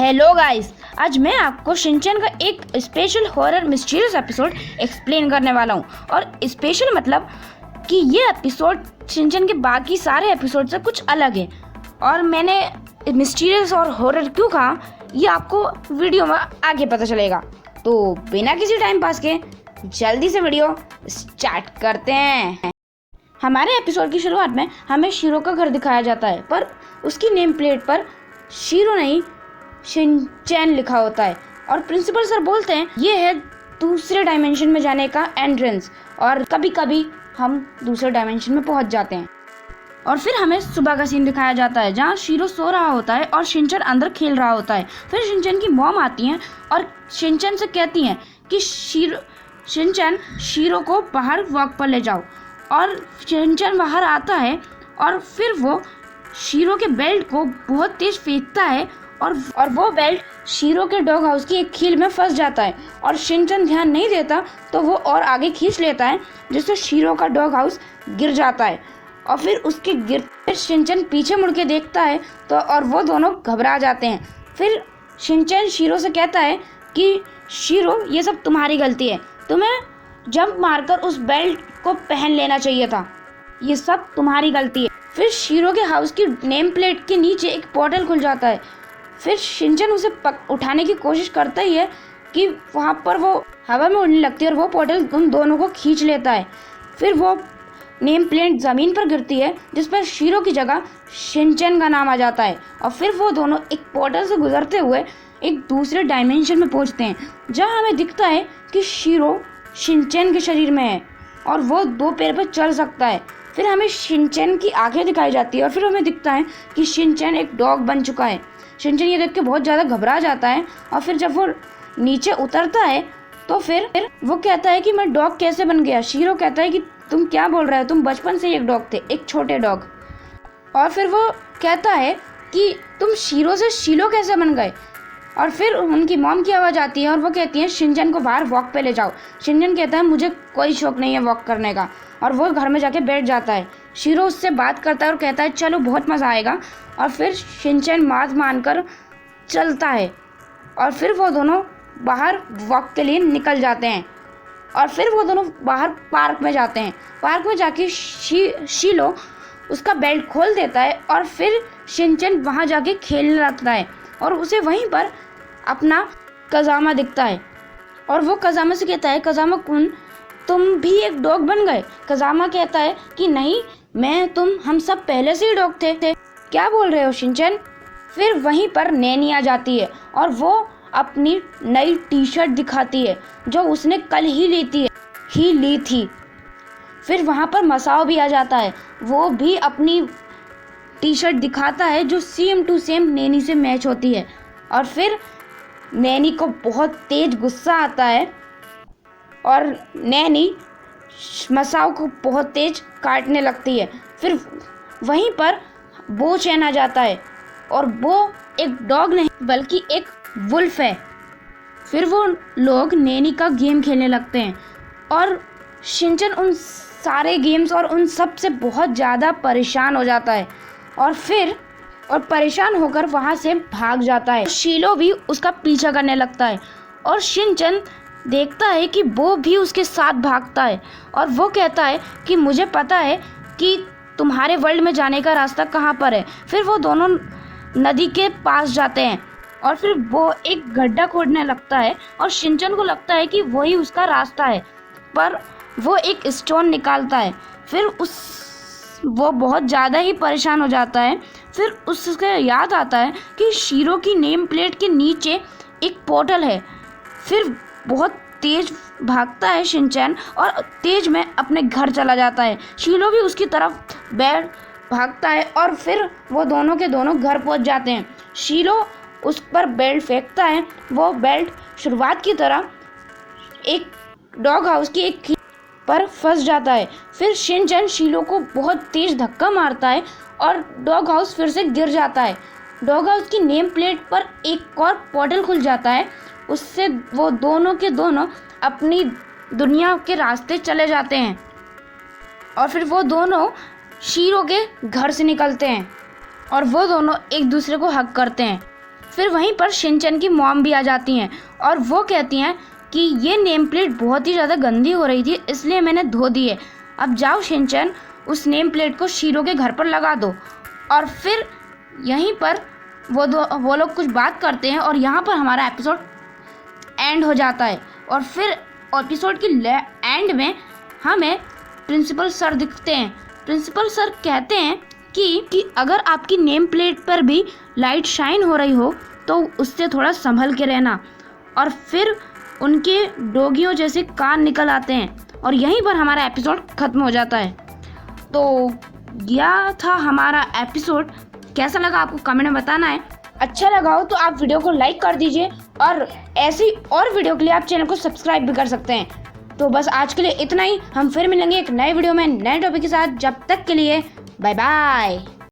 Hello guys, आज मैं आपको शिनचैन का एक special horror mysterious episode explain करने वाला हूँ। और स्पेशल मतलब कि ये एपिसोड शिनचैन के बाकी सारे एपिसोड से कुछ अलग है। और मैंने मिस्टीरियस और हॉरर क्यों कहा ये आपको वीडियो में आगे पता चलेगा। तो बिना किसी टाइम पास के जल्दी से वीडियो स्टार्ट करते हैं। हमारे एपिसोड की शुरुआत में हमें शीरो का घर दिखाया जाता है, पर उसकी नेम प्लेट पर शीरो नहीं शिनचैन लिखा होता है। और प्रिंसिपल सर बोलते हैं ये है दूसरे डायमेंशन में जाने का एंट्रेंस, और कभी कभी हम दूसरे डायमेंशन में पहुंच जाते हैं। और फिर हमें सुबह का सीन दिखाया जाता है जहां शीरो सो रहा होता है और शिनचैन अंदर खेल रहा होता है। फिर शिनचैन की मॉम आती हैं और शिनचैन से कहती हैं कि शिनचैन शीरो को बाहर वॉक पर ले जाओ। और शिनचैन बाहर आता है और फिर वो शीरो के बेल्ट को बहुत तेज फेंकता है और वो बेल्ट शीरो के डॉग हाउस की एक कील में फंस जाता है। और शिनचैन ध्यान नहीं देता तो वो और आगे खींच लेता है, जिससे शीरो का डॉग हाउस गिर जाता है। और फिर उसके गिरते शिनचैन पीछे मुड़ के देखता है तो और वो दोनों घबरा जाते हैं। फिर शिनचैन शीरो से कहता है कि शीरो, ये सब तुम्हारी गलती है, तुम्हें जंप मारकर उस बेल्ट को पहन लेना चाहिए था, ये सब तुम्हारी गलती है। फिर शीरो के हाउस की नेम प्लेट के नीचे एक पोर्टल खुल जाता है। फिर शिनचैन उसे उठाने की कोशिश करता ही है कि वहाँ पर वो हवा में उड़ने लगती है और वो पोर्टल उन दोनों को खींच लेता है। फिर वो नेम प्लेट ज़मीन पर गिरती है, जिस पर शीरो की जगह शिनचैन का नाम आ जाता है। और फिर वो दोनों एक पोर्टल से गुजरते हुए एक दूसरे डायमेंशन में पहुँचते हैं, जहाँ हमें दिखता है कि शीरो शिनचैन के शरीर में है और वो दो पैर पर चल सकता है। फिर हमें शिनचैन की आंखें दिखाई जाती है और फिर हमें दिखता है कि शिनचैन एक डॉग बन चुका है। शिनचैन ये देख के बहुत ज़्यादा घबरा जाता है। और फिर जब वो नीचे उतरता है तो फिर वो कहता है कि मैं डॉग कैसे बन गया। शीरो कहता है कि तुम क्या बोल रहे हो, तुम बचपन से एक डॉग थे, एक छोटे डॉग। और फिर वो कहता है कि तुम शीरो से शीलो कैसे बन गए। और फिर उनकी मॉम की आवाज़ आती है और वो कहती है शिनचैन को बाहर वॉक पे ले जाओ। शिनचैन कहता है मुझे कोई शौक नहीं है वॉक करने का, और वो घर में जाके बैठ जाता है। शीरो उससे बात करता है और कहता है चलो बहुत मज़ा आएगा। और फिर शिनचैन मात मानकर चलता है और फिर वो दोनों बाहर वॉक के लिए निकल जाते हैं। और फिर वो दोनों बाहर पार्क में जाते हैं। पार्क में जाके शीलो उसका बेल्ट खोल देता है और फिर शिनचैन वहाँ जाके खेलने लगता है और उसे वहीं पर अपना कज़ामा दिखता है। और वो कज़ामा से कहता है कज़ामा कुन, तुम भी एक डॉग बन गए। कज़ामा कहता है कि नहीं, हम सब पहले से ही डॉग थे। क्या बोल रहे हो शिनचैन। फिर वहीं पर नैनी आ जाती है और वो अपनी नई टी शर्ट दिखाती है जो उसने कल ही ली थी। फिर वहाँ पर मसाओ भी आ जाता है, वो भी अपनी टी शर्ट दिखाता है जो सेम टू सेम नैनी से मैच होती है। और फिर नैनी को बहुत तेज गुस्सा आता है और नैनी मसाओ को बहुत तेज काटने लगती है। फिर वहीं पर बो चैन आ जाता है और वो एक डॉग नहीं बल्कि एक वुल्फ है। फिर वो लोग नैनी का गेम खेलने लगते हैं और शिनचैन उन सारे गेम्स और उन सब से बहुत ज़्यादा परेशान हो जाता है और परेशान होकर वहाँ से भाग जाता है। शीलो भी उसका पीछा करने लगता है और शिनचैन देखता है कि वो भी उसके साथ भागता है और वो कहता है कि मुझे पता है कि तुम्हारे वर्ल्ड में जाने का रास्ता कहाँ पर है। फिर वो दोनों नदी के पास जाते हैं और फिर वो एक गड्ढा खोदने लगता है और शिनचैन को लगता है कि वही उसका रास्ता है, पर वो एक स्टोन निकालता है। फिर वो बहुत ज़्यादा ही परेशान हो जाता है। फिर उसके याद आता है कि शीरो की नेम प्लेट के नीचे एक पोर्टल है। फिर बहुत तेज भागता है शिनचैन और तेज में अपने घर चला जाता है। शीलो भी उसकी तरफ भागता है और फिर वो दोनों के दोनों घर पहुंच जाते हैं। शीलो उस पर बेल्ट फेंकता है, वो बेल्ट शुरुआत की तरह एक डॉग हाउस की एक कील पर फंस जाता है। फिर शिनचैन शीलो को बहुत तेज धक्का मारता है और डॉग हाउस फिर से गिर जाता है। डॉग हाउस की नेम प्लेट पर एक और पोर्टल खुल जाता है, उससे वो दोनों के दोनों अपनी दुनिया के रास्ते चले जाते हैं। और फिर वो दोनों शीरो के घर से निकलते हैं और वो दोनों एक दूसरे को हग करते हैं। फिर वहीं पर शिनचैन की मॉम भी आ जाती हैं और वो कहती हैं कि ये नेम प्लेट बहुत ही ज़्यादा गंदी हो रही थी, इसलिए मैंने धो दी है। अब जाओ शिनचैन, उस नेम प्लेट को शीरो के घर पर लगा दो। और फिर यहीं पर वो लोग कुछ बात करते हैं और यहाँ पर हमारा एपिसोड एंड हो जाता है। और फिर एपिसोड की एंड में हमें प्रिंसिपल सर दिखते हैं। प्रिंसिपल सर कहते हैं कि अगर आपकी नेम प्लेट पर भी लाइट शाइन हो रही हो तो उससे थोड़ा संभल के रहना। और फिर उनके डोगियों जैसे कान निकल आते हैं और यहीं पर हमारा एपिसोड ख़त्म हो जाता है। तो यह था हमारा एपिसोड। कैसा लगा आपको कमेंट में बताना है। अच्छा लगा हो तो आप वीडियो को लाइक कर दीजिए और ऐसी और वीडियो के लिए आप चैनल को सब्सक्राइब भी कर सकते हैं। तो बस आज के लिए इतना ही। हम फिर मिलेंगे एक नए वीडियो में नए टॉपिक के साथ। जब तक के लिए बाय बाय।